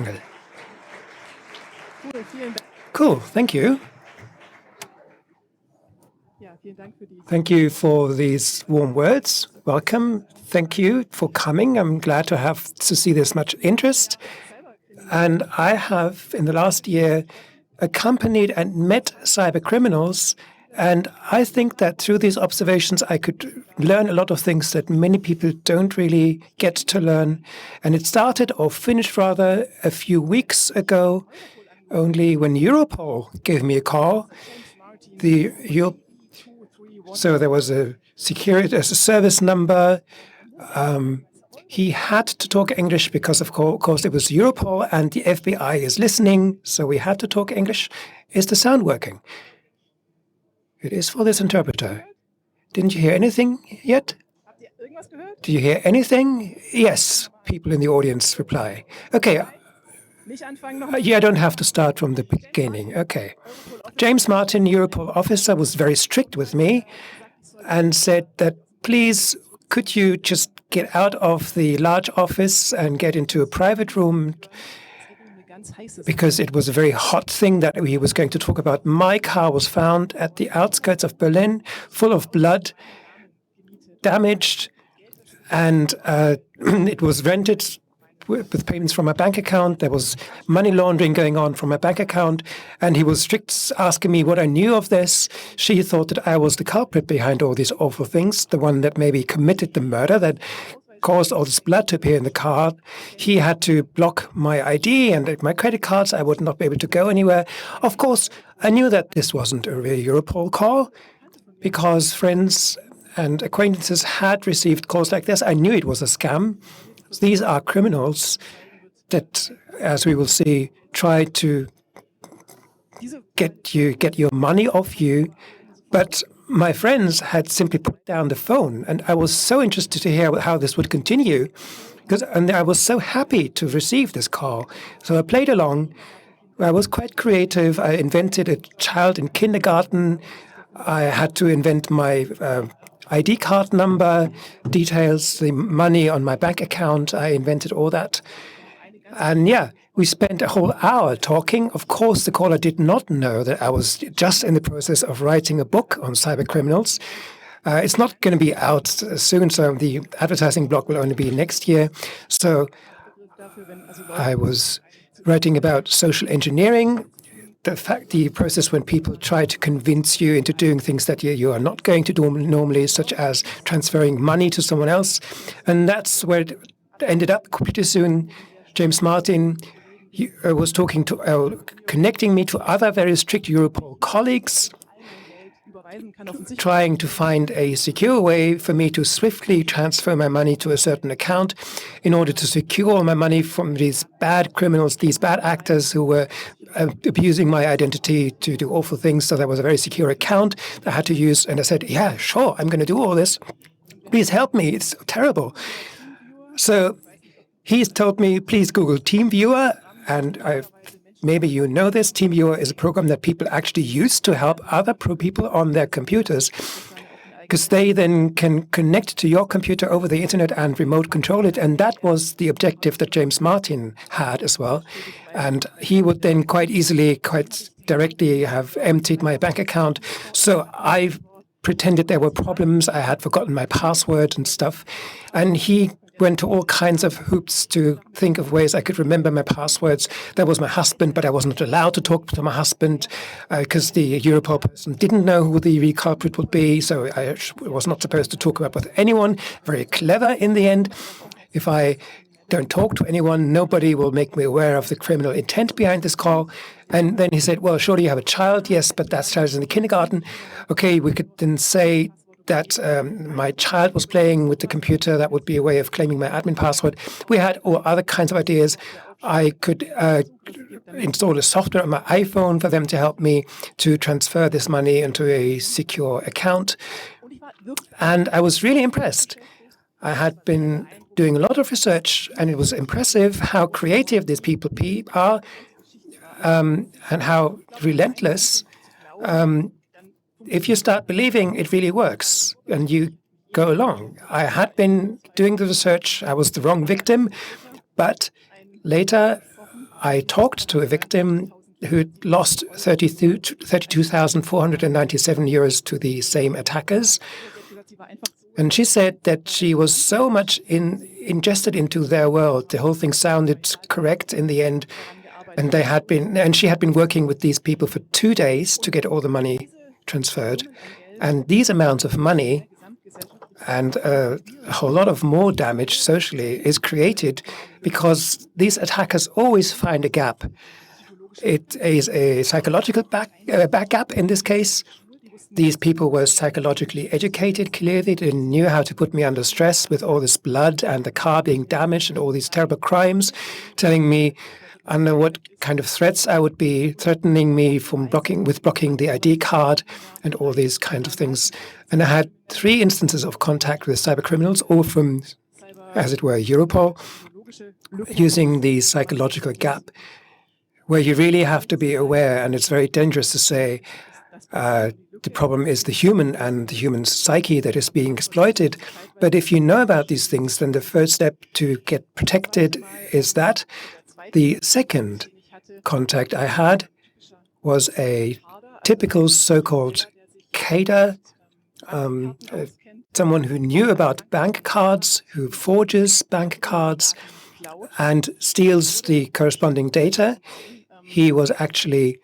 Wolfangel. Cool, thank you. Thank you for these warm words. Welcome. Thank you for coming. I'm glad to see this much interest. And I have, in the last year, accompanied and met cybercriminals. And I think that through these observations, I could learn a lot of things that many people don't really get to learn. And it started, or finished rather, a few weeks ago, only when Europol gave me a call. So there was a security as a service number. He had to talk English because, of course, it was Europol and the FBI is listening, so we had to talk English. Is the sound working? It is for this interpreter. Didn't you hear anything yet? Did you hear anything? Yes, people in the audience reply. Okay. Yeah, I don't have to start from the beginning. Okay. James Martin, Europol officer, was very strict with me and said that, please, could you just get out of the large office and get into a private room? Because it was a very hot thing that he was going to talk about. My car was found at the outskirts of Berlin, full of blood, damaged, and it was rented with payments from my bank account. There was money laundering going on from my bank account, and he was strict, asking me what I knew of this. She thought that I was the culprit behind all these awful things, the one that maybe committed the murder that caused all this blood to appear in the car. He had to block my ID and my credit cards. I would not be able to go anywhere. Of course, I knew that this wasn't a real Europol call because friends and acquaintances had received calls like this. I knew it was a scam. These are criminals that, as we will see, try to get your money off you. But my friends had simply put down the phone, and I was so interested to hear how this would continue, and I was so happy to receive this call. So I played along. I was quite creative. I invented a child in kindergarten. I had to invent my ID card number, details, the money on my bank account. I invented all that. And yeah, we spent a whole hour talking. Of course, the caller did not know that I was just in the process of writing a book on cybercriminals. It's not going to be out soon, so the advertising block will only be next year. So I was writing about social engineering, the process when people try to convince you into doing things that you are not going to do normally, such as transferring money to someone else. And that's where it ended up pretty soon. James Martin was connecting me to other very strict Europol colleagues, trying to find a secure way for me to swiftly transfer my money to a certain account in order to secure my money from these bad criminals, these bad actors who were abusing my identity to do awful things. So that was a very secure account that I had to use. And I said, yeah, sure, I'm going to do all this. Please help me. It's terrible. So he's told me, please Google TeamViewer. And maybe you know this. TeamViewer is a program that people actually use to help other people on their computers, because they then can connect to your computer over the internet and remote control it. And that was the objective that James Martin had as well. And he would then quite easily, quite directly have emptied my bank account. So I pretended there were problems. I had forgotten my password and stuff. And he went to all kinds of hoops to think of ways I could remember my passwords. That was my husband, but I wasn't allowed to talk to my husband because the Europol person didn't know who the real culprit would be, so I was not supposed to talk about with anyone. Very clever in the end. If I don't talk to anyone, nobody will make me aware of the criminal intent behind this call. And then he said, well, surely you have a child. Yes, but that child is in the kindergarten. Okay, we could then say that my child was playing with the computer. That would be a way of claiming my admin password. We had all other kinds of ideas. I could install a software on my iPhone for them to help me to transfer this money into a secure account. And I was really impressed. I had been doing a lot of research, and it was impressive how creative these people are and how relentless. If you start believing it really works and you go along. I had been doing the research. I was the wrong victim. But later I talked to a victim who lost 32,497 euros to the same attackers. And she said that she was so much ingested into their world. The whole thing sounded correct in the end. And she had been working with these people for 2 days to get all the money transferred. And these amounts of money and a whole lot of more damage socially is created because these attackers always find a gap. It is a psychological back gap in this case. These people were psychologically educated, clearly. They knew how to put me under stress with all this blood and the car being damaged and all these terrible crimes, telling me under what kind of threats I would be, threatening me from blocking the ID card and all these kinds of things. And I had 3 instances of contact with cybercriminals, all from, as it were, Europol, using the psychological gap, where you really have to be aware, and it's very dangerous to say the problem is the human and the human psyche that is being exploited. But if you know about these things, then the first step to get protected is that. The second contact I had was a typical so-called cadre, someone who knew about bank cards, who forges bank cards and steals the corresponding data. He was actually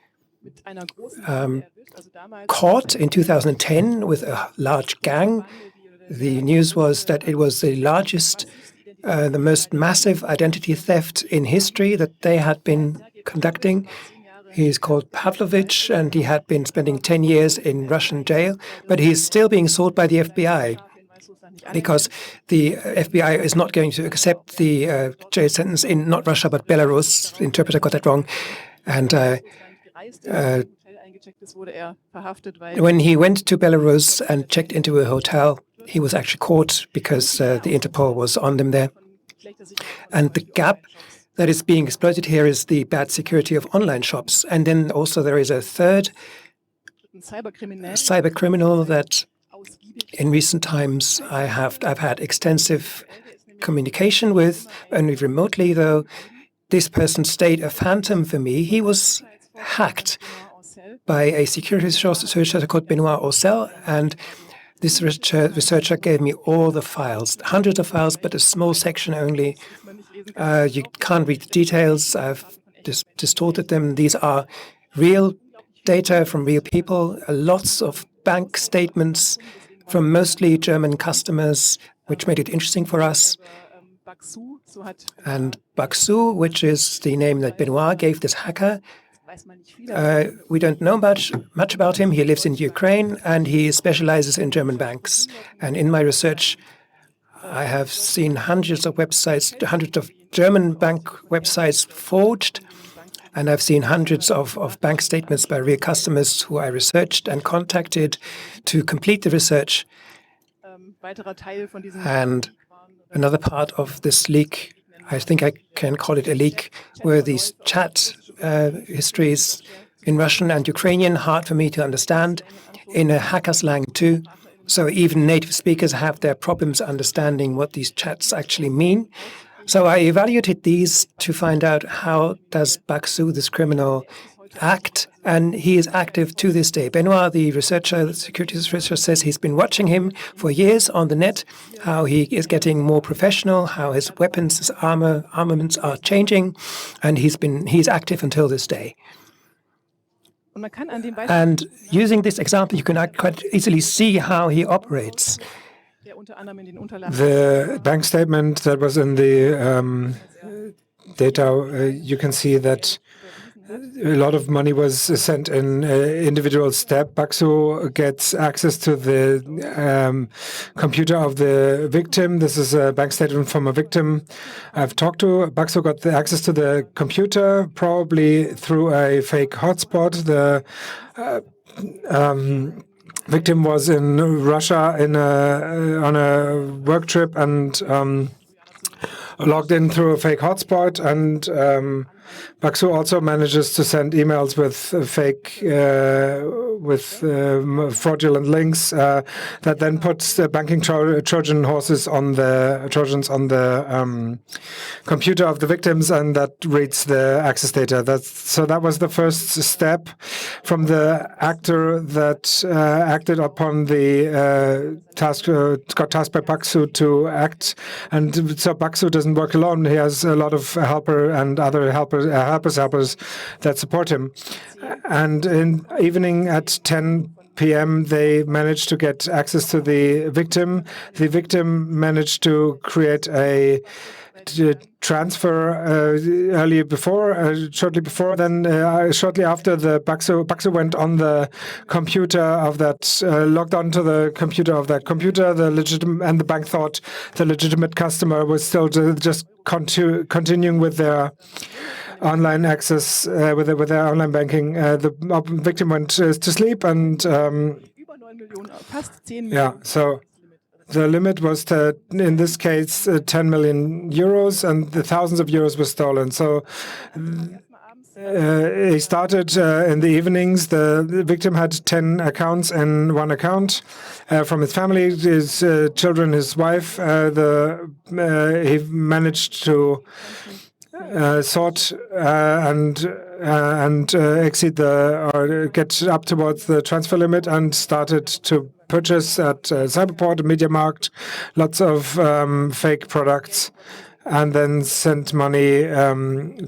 caught in 2010 with a large gang. The news was that it was the largest the most massive identity theft in history that they had been conducting. He's called Pavlovich, and he had been spending 10 years in Russian jail, but he's still being sought by the FBI because the FBI is not going to accept the jail sentence in not Russia but Belarus. The interpreter got that wrong. And when he went to Belarus and checked into a hotel, he was actually caught because the Interpol was on them there. And the gap that is being exploited here is the bad security of online shops. And then also there is a third cybercriminal that in recent times I've had extensive communication with, only remotely though. This person stayed a phantom for me. He was hacked by a security researcher called Benoit Orcel, and this researcher gave me all the files, hundreds of files, but a small section only. You can't read the details. I've distorted them. These are real data from real people, lots of bank statements from mostly German customers, which made it interesting for us. And Baksu, which is the name that Benoit gave this hacker, we don't know much about him. He lives in Ukraine and he specializes in German banks. And in my research, I have seen hundreds of websites, hundreds of German bank websites forged. And I've seen hundreds of bank statements by real customers who I researched and contacted to complete the research. And another part of this leak, I think I can call it a leak, were these chat histories in Russian and Ukrainian, hard for me to understand, in a hacker slang too. So even native speakers have their problems understanding what these chats actually mean. So I evaluated these to find out how does Baksu, this criminal, act, and he is active to this day. Benoit, the researcher, the security researcher, says he's been watching him for years on the net, how he is getting more professional, how his weapons, his armaments are changing, and he's active until this day. And using this example, you can quite easily see how he operates. The bank statement that was in the data, you can see that a lot of money was sent in individual step. Baksu gets access to the computer of the victim. This is a bank statement from a victim I've talked to. Baksu got the access to the computer, probably through a fake hotspot. The victim was in Russia on a work trip and logged in through a fake hotspot, and Baxo also manages to send emails with fake, fraudulent links that then puts the banking Trojan horses on the computer of the victims, and that reads the access data. So that was the first step from the actor that acted upon the task, got tasked by Baxo to act. And so Baxo doesn't work alone. He has a lot of helper and other helpers that support him. And in evening at 10 p.m., they managed to get access to the victim. The victim managed to create a transfer shortly before. Then, shortly after, the Baxo went on the computer of that, logged onto the computer of that computer. And the bank thought the legitimate customer was still just continuing with their online access, with their online banking. The victim went to sleep, and so the limit was, in this case, 10 million euros, and the thousands of euros were stolen. So he started in the evenings. The victim had 10 accounts in one account from his family, his children, his wife. He managed to sort and exceed or get up towards the transfer limit, and started to purchase at Cyberport, MediaMarkt, lots of fake products, and then sent money,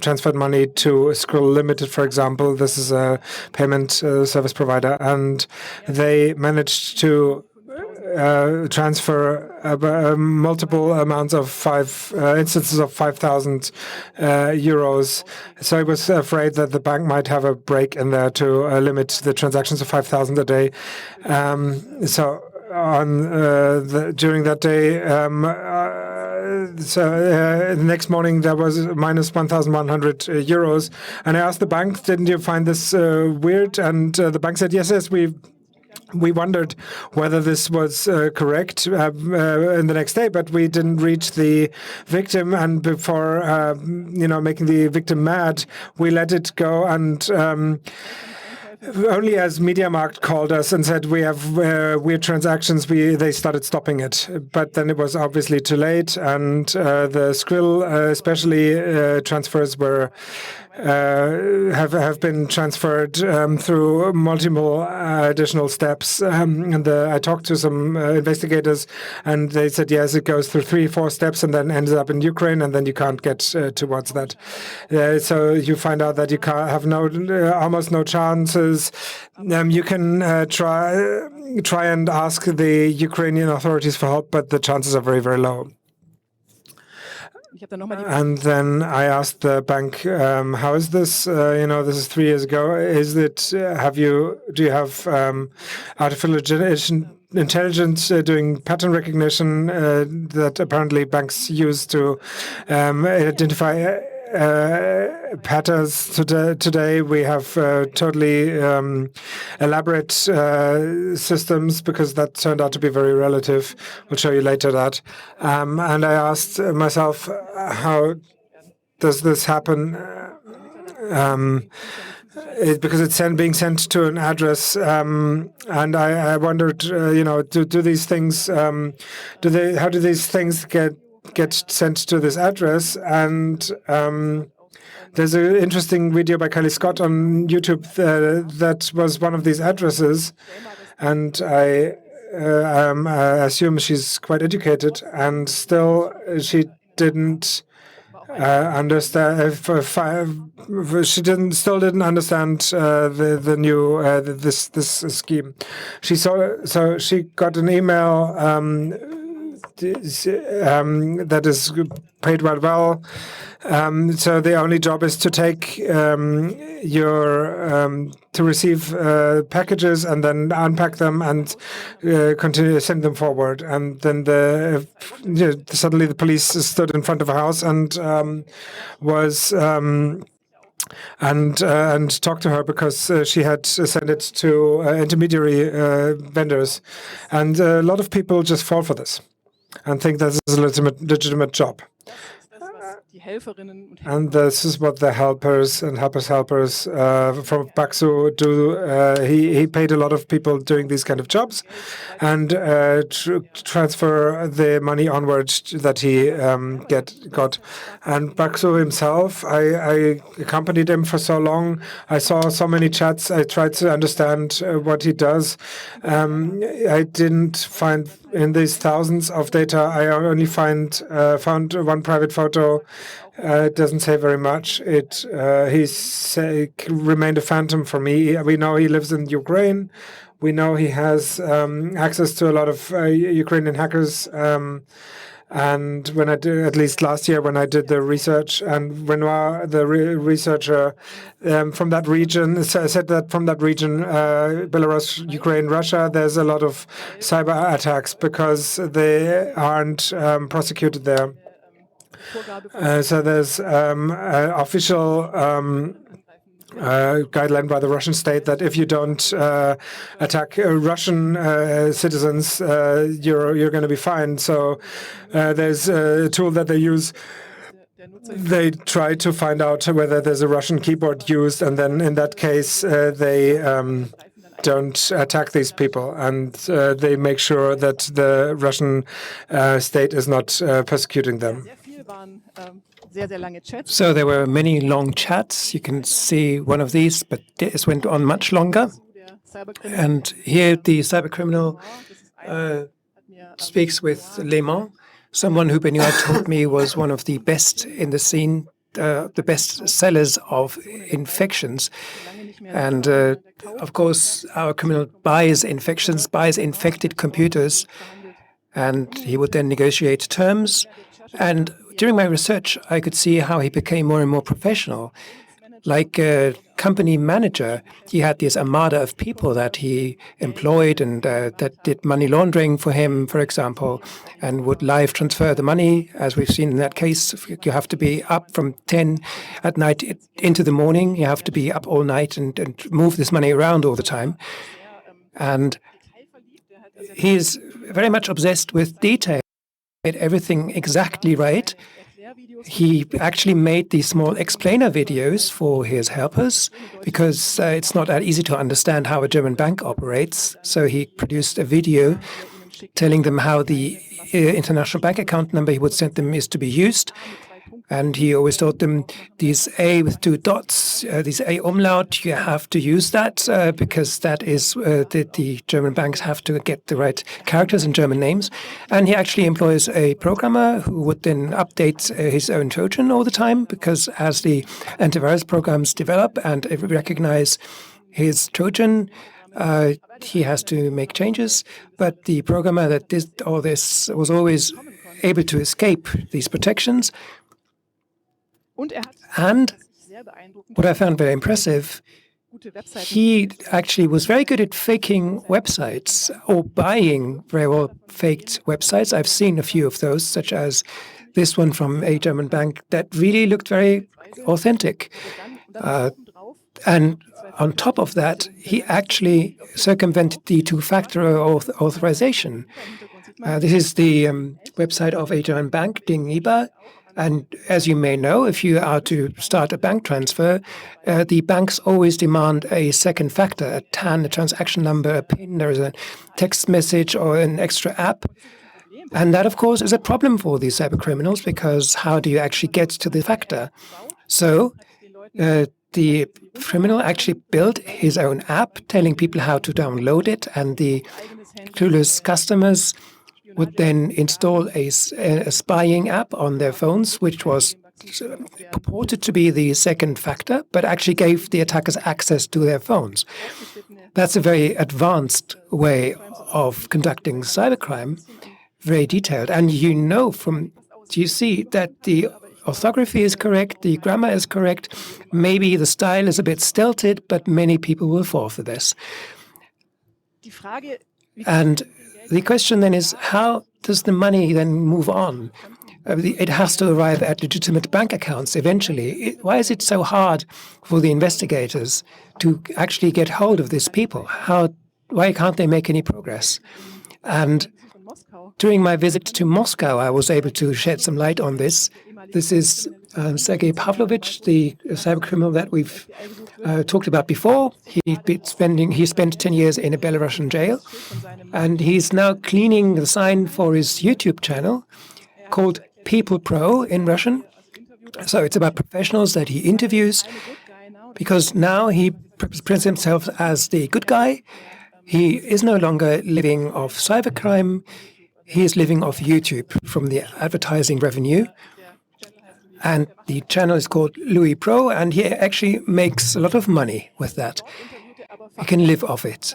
transferred money to Skrill Limited, for example. This is a payment service provider, and they managed to transfer multiple amounts of instances of 5,000 euros. So I was afraid that the bank might have a break in there to limit the transactions to 5,000 a day. So during that day, the next morning there was minus 1,100 euros, and I asked the bank, "Didn't you find this weird?" And the bank said, "Yes, we wondered whether this was correct in the next day, but we didn't reach the victim. And before, making the victim mad, we let it go. And only as MediaMarkt called us and said we have weird transactions, they started stopping it. But then it was obviously too late, and the Skrill, especially transfers were have been transferred through multiple additional steps. And I talked to some investigators, and they said, yes, it goes through 3-4 steps and then ends up in Ukraine, and then you can't get towards that. So you find out that you have almost no chances. You can try and ask the Ukrainian authorities for help, but the chances are very, very low. And then I asked the bank, how is this? This is 3 years ago. Do you have artificial intelligence doing pattern recognition that apparently banks use to identify patterns? Today we have totally elaborate systems, because that turned out to be very relative. We'll show you later that. And I asked myself, how does this happen? Because it's being sent to an address, and I wondered, do these things, how do these things get sent to this address? And there's an interesting video by Kylie Scott on YouTube that was one of these addresses, and I assume she's quite educated, and still she didn't understand. Still didn't understand the new this scheme. So she got an email that is paid well. So the only job is to take to receive packages and then unpack them and continue to send them forward. And then suddenly the police stood in front of a house and and talked to her, because she had sent it to intermediary vendors. And a lot of people just fall for this and think this is a legitimate job. And this is what the helpers and helpers from Baxo do. He paid a lot of people doing these kind of jobs and transfer the money onwards that he got. And Baxo himself, I accompanied him for so long. I saw so many chats. I tried to understand what he does. I didn't find in these thousands of data. I only found one private photo. It doesn't say very much. He remained a phantom for me. We know he lives in Ukraine. We know he has access to a lot of Ukrainian hackers. And when I did, at least last year, when I did the research, and Renoir, the researcher from that region, said that from that region, Belarus, Ukraine, Russia, there's a lot of cyber attacks because they aren't prosecuted there. So there's official guideline by the Russian state that if you don't attack Russian citizens, you're going to be fined. So there's a tool that they use. They try to find out whether there's a Russian keyboard used, and then in that case they don't attack these people, and they make sure that the Russian state is not persecuting them. So there were many long chats. You can see one of these, but this went on much longer. And here the cybercriminal speaks with Lemon, someone who Benoit told me was one of the best in the scene, the best sellers of infections. And of course, our criminal buys infections, buys infected computers, and he would then negotiate terms. And during my research, I could see how he became more and more professional. Like a company manager, he had this armada of people that he employed and that did money laundering for him, for example, and would live transfer the money. As we've seen in that case, you have to be up from 10 at night into the morning. You have to be up all night and move this money around all the time. And he's very much obsessed with detail. Everything exactly right. He actually made these small explainer videos for his helpers because it's not that easy to understand how a German bank operates. So he produced a video telling them how the international bank account number he would send them is to be used. And he always told them, these A with 2 dots, this A umlaut, you have to use that because that is the German banks have to get the right characters in German names. And he actually employs a programmer who would then update his own Trojan all the time, because as the antivirus programs develop and recognize his Trojan, he has to make changes. But the programmer that did all this was always able to escape these protections. And what I found very impressive, he actually was very good at faking websites or buying very well faked websites. I've seen a few of those, such as this one from a German bank that really looked very authentic. And on top of that, he actually circumvented the two-factor authorization. This is the website of a German bank, Ding. And as you may know, if you are to start a bank transfer, the banks always demand a second factor, a TAN, a transaction number, a PIN, there is a text message or an extra app. And that, of course, is a problem for these cybercriminals, because how do you actually get to the factor? So the criminal actually built his own app telling people how to download it, and the clueless customers would then install a spying app on their phones, which was purported to be the second factor, but actually gave the attackers access to their phones. That's a very advanced way of conducting cybercrime, very detailed. And you see that the orthography is correct, the grammar is correct, maybe the style is a bit stilted, but many people will fall for this. And the question then is, how does the money then move on? It has to arrive at legitimate bank accounts eventually. Why is it so hard for the investigators to actually get hold of these people? Why can't they make any progress? And during my visit to Moscow, I was able to shed some light on this. This is Sergei Pavlovich, the cybercriminal that we've talked about before. He spent 10 years in a Belarusian jail, and he's now cleaning the sign for his YouTube channel called People Pro in Russian. So it's about professionals that he interviews, because now he presents himself as the good guy. He is no longer living off cybercrime. He is living off YouTube from the advertising revenue. And the channel is called Louis Pro, and he actually makes a lot of money with that. He can live off it.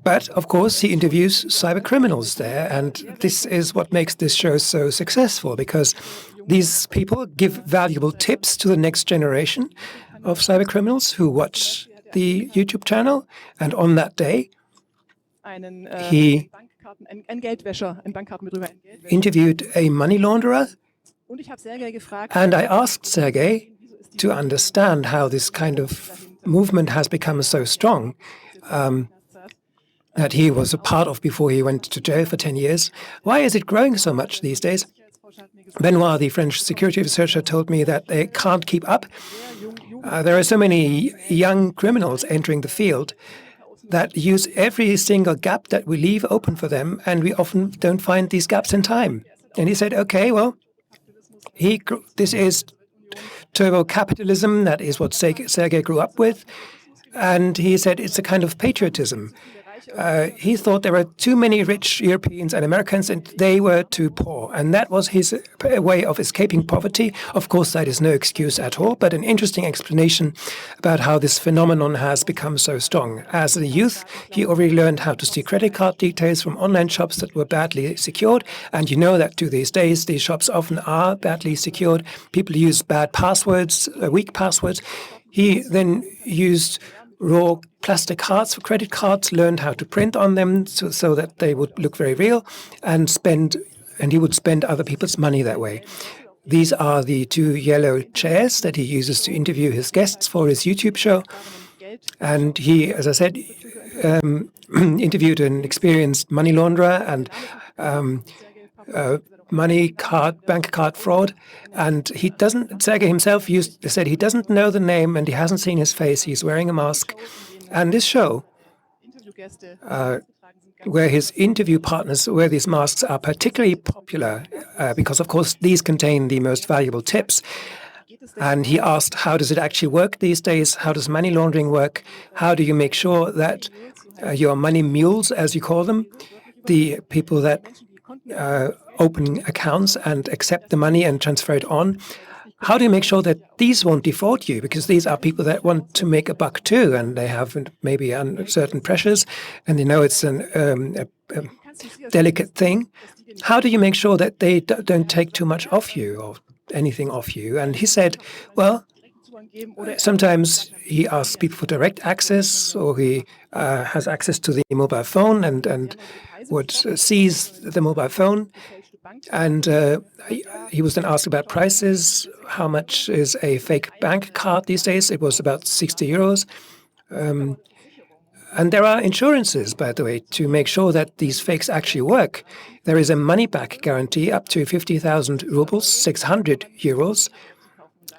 But, of course, he interviews cybercriminals there, and this is what makes this show so successful, because these people give valuable tips to the next generation of cybercriminals who watch the YouTube channel, and on that day, he interviewed a money launderer, and I asked Sergei to understand how this kind of movement has become so strong, that he was a part of before he went to jail for 10 years. Why is it growing so much these days? Benoit, the French security researcher, told me that they can't keep up. There are so many young criminals entering the field that use every single gap that we leave open for them, and we often don't find these gaps in time. And he said, okay, well, this is turbo capitalism. That is what Sergei grew up with. And he said it's a kind of patriotism. He thought there were too many rich Europeans and Americans, and they were too poor. And that was his way of escaping poverty. Of course, that is no excuse at all, but an interesting explanation about how this phenomenon has become so strong. As a youth, he already learned how to steal credit card details from online shops that were badly secured. And you know that to these days, these shops often are badly secured. People use bad passwords, weak passwords. He then used raw plastic cards for credit cards, learned how to print on them so that they would look very real, and he would spend other people's money that way. These are the two yellow chairs that he uses to interview his guests for his YouTube show. And he, as I said, interviewed an experienced money launderer and bank card fraud, and Sergei himself said he doesn't know the name and he hasn't seen his face. He's wearing a mask. And this show, where his interview partners wear these masks, are particularly popular because, of course, these contain the most valuable tips. And he asked, how does it actually work these days? How does money laundering work? How do you make sure that your money mules, as you call them, the people that open accounts and accept the money and transfer it on, how do you make sure that these won't defraud you? Because these are people that want to make a buck too, and they have maybe certain pressures, and they know it's a delicate thing. How do you make sure that they don't take too much off you or anything off you? And he said, well, sometimes he asks people for direct access, or he has access to the mobile phone and would seize the mobile phone. And he was then asked about prices. How much is a fake bank card these days? It was about 60 euros. And there are insurances, by the way, to make sure that these fakes actually work. There is a money-back guarantee up to 50,000 rubles, 600 euros.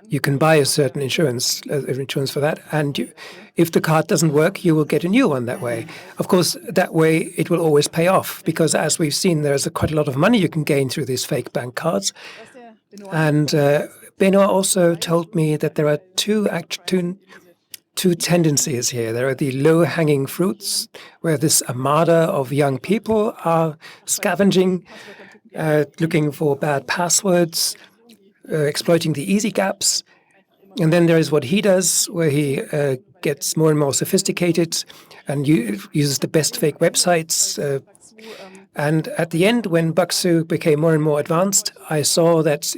You can buy a certain insurance for that, and if the card doesn't work, you will get a new one that way. Of course, that way it will always pay off, because as we've seen, there's quite a lot of money you can gain through these fake bank cards. And Benoit also told me that there are two tendencies here. There are the low-hanging fruits, where this armada of young people are scavenging, looking for bad passwords, exploiting the easy gaps. And then there is what he does, where he gets more and more sophisticated and uses the best fake websites. And at the end, when Baksu became more and more advanced, I saw that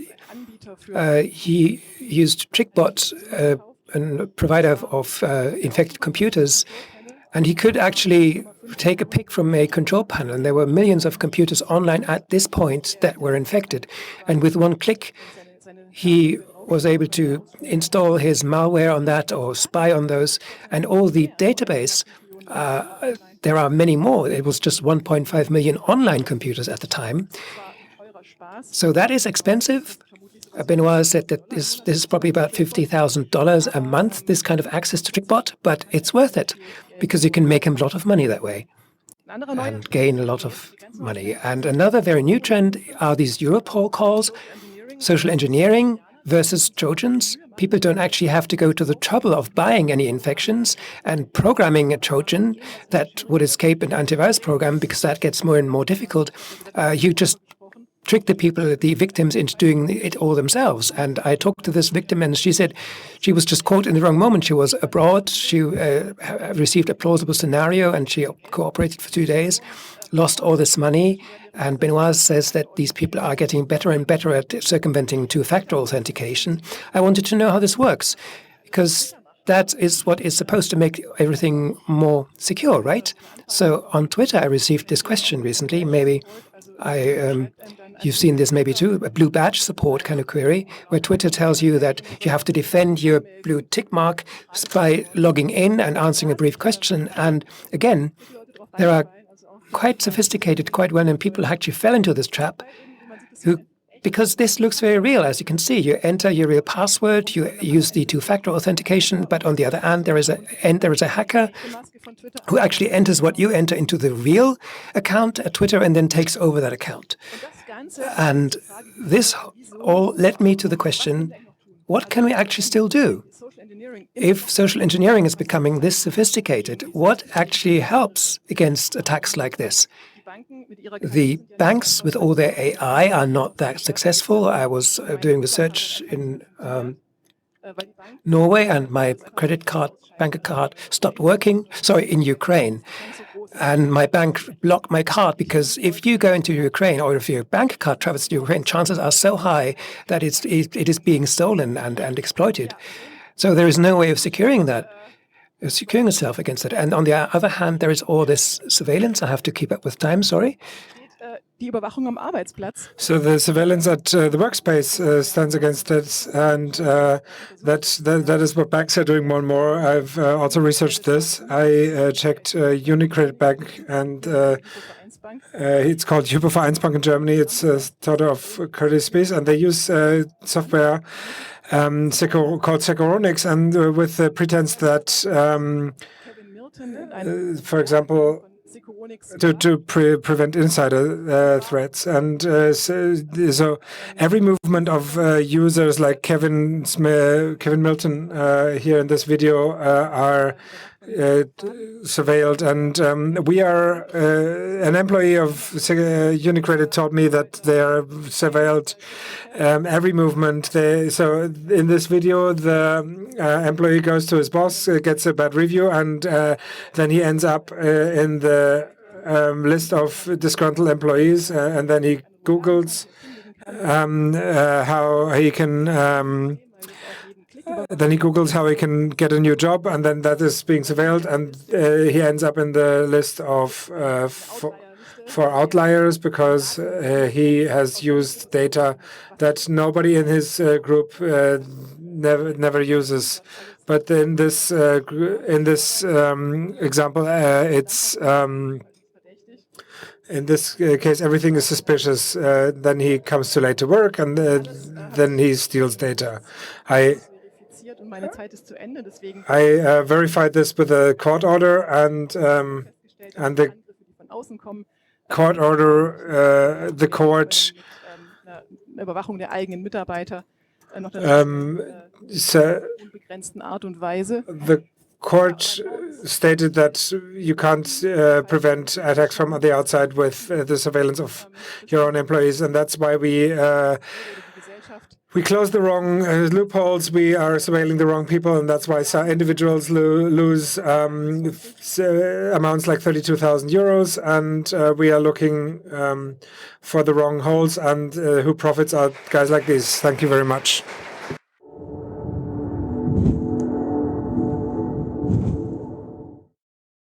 he used TrickBot, a provider of infected computers, and he could actually take a pic from a control panel. And there were millions of computers online at this point that were infected. And with one click, he was able to install his malware on that or spy on those. And all the database, there are many more. It was just 1.5 million online computers at the time. So that is expensive. Benoit said that this is probably about $50,000 a month, this kind of access to TrickBot, but it's worth it because you can make a lot of money that way and gain a lot of money. And another very new trend are these Europol calls, social engineering versus Trojans. People don't actually have to go to the trouble of buying any infections and programming a Trojan that would escape an antivirus program, because that gets more and more difficult. You just trick the people, the victims, into doing it all themselves. And I talked to this victim, and she said she was just caught in the wrong moment. She was abroad. She received a plausible scenario, and she cooperated for 2 days, lost all this money. And Benoit says that these people are getting better and better at circumventing two-factor authentication. I wanted to know how this works, because that is what is supposed to make everything more secure, right? So on Twitter, I received this question recently. Maybe you've seen this maybe too, a blue badge support kind of query, where Twitter tells you that you have to defend your blue tick mark by logging in and answering a brief question. And again, there are quite sophisticated, quite well-known people who actually fell into this trap, because this looks very real. As you can see, you enter your real password, you use the two-factor authentication, but on the other hand, there is a hacker who actually enters what you enter into the real account at Twitter and then takes over that account. And this all led me to the question, what can we actually still do? If social engineering is becoming this sophisticated, what actually helps against attacks like this? The banks with all their AI are not that successful. I was doing research in Norway, and my bank card stopped working, in Ukraine. And my bank blocked my card, because if you go into Ukraine, or if your bank card travels to Ukraine, chances are so high that it is being stolen and exploited. So there is no way of securing yourself against it. And on the other hand, there is all this surveillance. I have to keep up with time, sorry. So the surveillance at the workspace stands against it, and that is what banks are doing more and more. I've also researched this. I checked UniCredit Bank, and it's called Hypovereinsbank in Germany. It's a sort of Credit Suisse, and they use software called Securonix, and with the pretense that, for example, to prevent insider threats. And so every movement of users like Kevin Milton here in this video are surveilled. And we are, an employee of UniCredit told me that they are surveilled every movement. So in this video, the employee goes to his boss, gets a bad review, and then he ends up in the list of disgruntled employees, and then he Googles how he can get a new job, and then that is being surveilled, and he ends up in the list of for outliers, because he has used data that nobody in his group never uses. But in this example, it's in this case, everything is suspicious. Then he comes too late to work, and then he steals data. I verified this with a court order, and the court order, the court the court stated that you can't prevent attacks from the outside with the surveillance of your own employees, and that's why we close the wrong loopholes. We are surveilling the wrong people, and that's why individuals lose amounts like 32,000 euros, and we are looking for the wrong holes, and who profits are guys like these. Thank you very much.